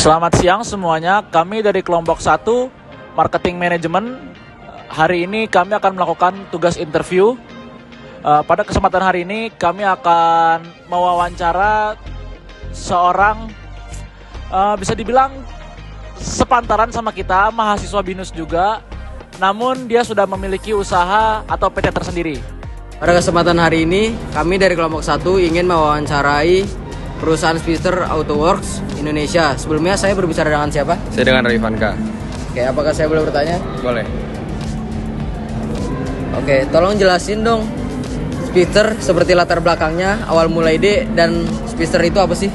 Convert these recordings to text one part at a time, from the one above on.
Selamat siang semuanya, kami dari kelompok 1 Marketing Management. Hari ini kami akan melakukan tugas interview. Pada kesempatan hari ini kami akan mewawancara seorang bisa dibilang sepantaran sama kita, mahasiswa BINUS juga. Namun dia sudah memiliki usaha atau PT tersendiri. Pada kesempatan hari ini, kami dari kelompok 1 ingin mewawancarai perusahaan Speedster Autoworks Indonesia. Sebelumnya saya berbicara dengan siapa? Saya dengan Raivanka. Oke, apakah saya boleh bertanya? Boleh. Oke, tolong jelasin dong Speedster seperti latar belakangnya, awal mulai ide, dan Speedster itu apa sih?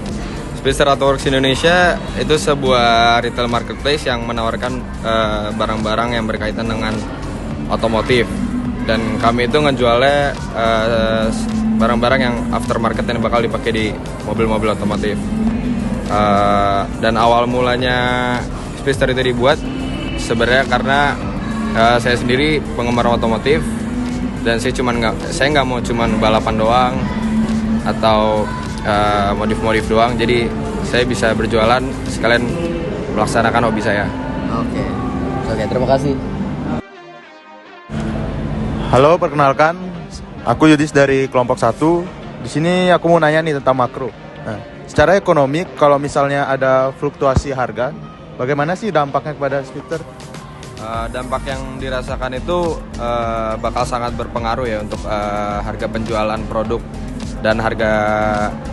Speedster Autoworks Indonesia itu sebuah retail marketplace yang menawarkan barang-barang yang berkaitan dengan otomotif. Dan kami itu ngejualnya barang-barang yang aftermarket yang bakal dipakai di mobil-mobil otomotif. Dan awal mulanya Speedster itu dibuat sebenarnya karena saya sendiri penggemar otomotif dan saya nggak mau cuman balapan doang atau modif-modif doang. Jadi saya bisa berjualan sekalian melaksanakan hobi saya. Oke, terima kasih. Halo, perkenalkan, aku Yudis dari kelompok 1. Di sini aku mau nanya nih tentang makro. Nah, secara ekonomi, kalau misalnya ada fluktuasi harga, bagaimana sih dampaknya kepada Speedster? Dampak yang dirasakan itu bakal sangat berpengaruh ya untuk harga penjualan produk dan harga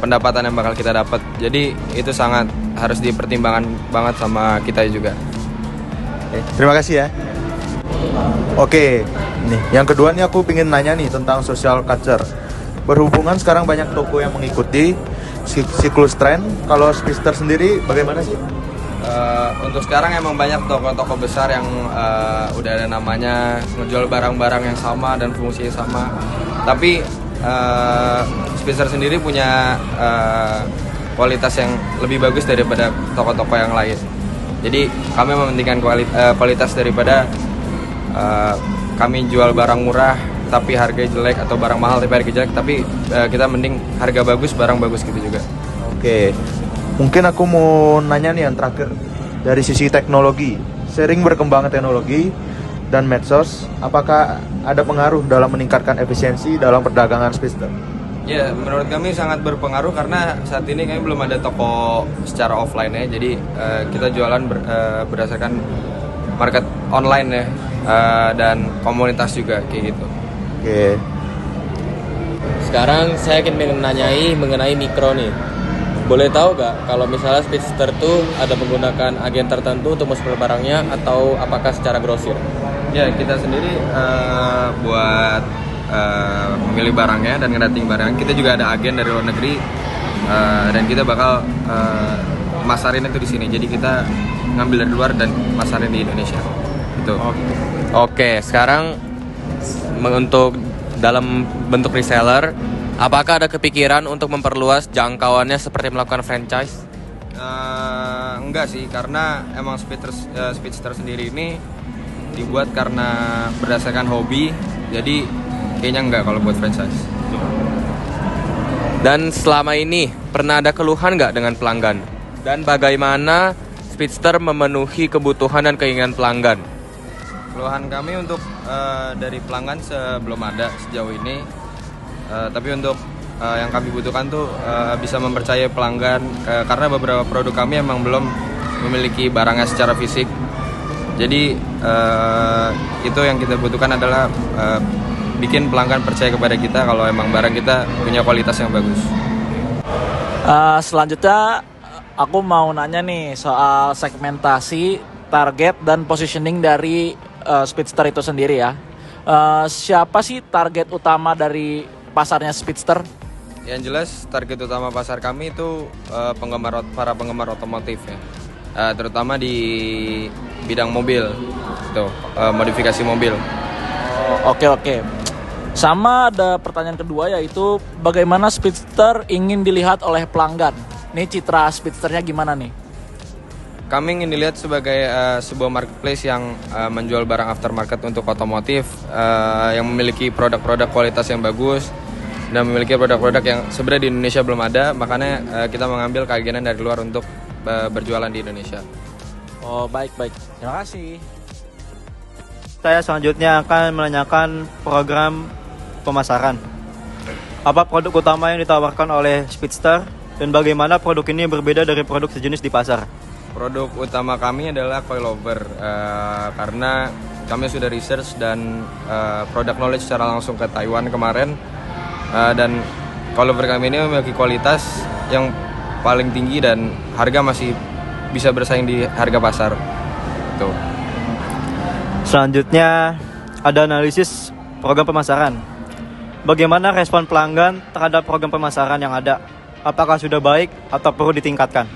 pendapatan yang bakal kita dapat. Jadi itu sangat harus dipertimbangkan banget sama kita juga. Terima kasih ya. Oke, nih yang kedua nih aku pengen nanya nih tentang social culture. Berhubungan sekarang banyak toko yang mengikuti siklus tren. Kalau Speedster sendiri bagaimana sih? Untuk sekarang emang banyak toko-toko besar yang udah ada namanya, ngejual barang-barang yang sama dan fungsinya sama. Tapi Speedster sendiri punya kualitas yang lebih bagus daripada toko-toko yang lain. Jadi kami mementingkan kualitas daripada kami jual barang murah tapi harga jelek, atau barang mahal tapi harga jelek. Tapi kita mending harga bagus, barang bagus gitu juga. Oke, mungkin aku mau nanya nih yang terakhir. Dari sisi teknologi, sering berkembangnya teknologi dan medsos, apakah ada pengaruh dalam meningkatkan efisiensi dalam perdagangan Speedster? Ya, menurut kami sangat berpengaruh karena saat ini kami belum ada toko secara offline ya. Jadi kita jualan berdasarkan market online ya, dan komunitas juga kayak gitu. Oke. Sekarang saya ingin menanyai mengenai mikro nih. Boleh tahu gak kalau misalnya Speedster tuh ada menggunakan agen tertentu untuk mensupply barangnya, atau apakah secara grosir? Ya, kita sendiri buat memilih barangnya dan ngerating barang. Kita juga ada agen dari luar negeri, dan kita bakal masarin itu di sini. Jadi kita ngambil dari luar dan masarin di Indonesia. Itu. Oke, sekarang untuk dalam bentuk reseller, apakah ada kepikiran untuk memperluas jangkauannya seperti melakukan franchise? Enggak sih, karena emang Speedster sendiri ini dibuat karena berdasarkan hobi. Jadi kayaknya enggak kalau buat franchise. Dan selama ini pernah ada keluhan nggak dengan pelanggan? Dan bagaimana Speedster memenuhi kebutuhan dan keinginan pelanggan? Keluhan kami untuk dari pelanggan belum ada sejauh ini. Tapi untuk yang kami butuhkan tuh bisa mempercayai pelanggan, karena beberapa produk kami emang belum memiliki barangnya secara fisik. Jadi itu yang kita butuhkan adalah bikin pelanggan percaya kepada kita kalau emang barang kita punya kualitas yang bagus. Selanjutnya aku mau nanya nih soal segmentasi, target, dan positioning dari Speedster itu sendiri ya. Siapa sih target utama dari pasarnya Speedster? Yang jelas target utama pasar kami itu para penggemar otomotif ya, terutama di bidang mobil, tuh modifikasi mobil. Oke. Sama ada pertanyaan kedua, yaitu bagaimana Speedster ingin dilihat oleh pelanggan? Nih citra Speedsternya gimana nih? Kami ingin dilihat sebagai sebuah marketplace yang menjual barang aftermarket untuk otomotif, yang memiliki produk-produk kualitas yang bagus dan memiliki produk-produk yang sebenarnya di Indonesia belum ada. Makanya kita mengambil keagenan dari luar untuk berjualan di Indonesia. Oh, baik. Terima kasih. Saya selanjutnya akan menanyakan program pemasaran. Apa produk utama yang ditawarkan oleh Speedster dan bagaimana produk ini berbeda dari produk sejenis di pasar? Produk utama kami adalah coilover karena kami sudah research dan product knowledge secara langsung ke Taiwan kemarin, dan coilover kami ini memiliki kualitas yang paling tinggi dan harga masih bisa bersaing di harga pasar. Tuh. Selanjutnya ada analisis program pemasaran. Bagaimana respon pelanggan terhadap program pemasaran yang ada? Apakah sudah baik atau perlu ditingkatkan?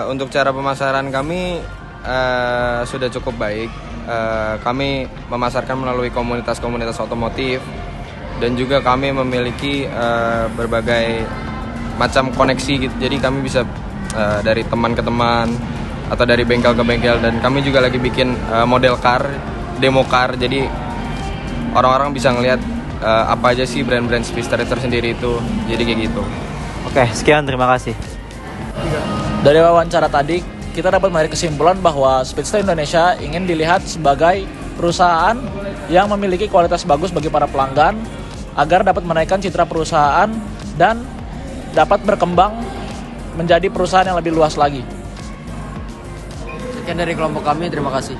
Untuk cara pemasaran kami sudah cukup baik. Kami memasarkan melalui komunitas-komunitas otomotif dan juga kami memiliki berbagai macam koneksi gitu. Jadi kami bisa dari teman ke teman atau dari bengkel ke bengkel, dan kami juga lagi bikin model car, demo car. Jadi orang-orang bisa ngelihat apa aja sih brand-brand Speedster tersendiri itu. Jadi kayak gitu. Oke, sekian, terima kasih. Dari wawancara tadi, kita dapat menarik kesimpulan bahwa Speedster Indonesia ingin dilihat sebagai perusahaan yang memiliki kualitas bagus bagi para pelanggan agar dapat menaikkan citra perusahaan dan dapat berkembang menjadi perusahaan yang lebih luas lagi. Sekian dari kelompok kami, terima kasih.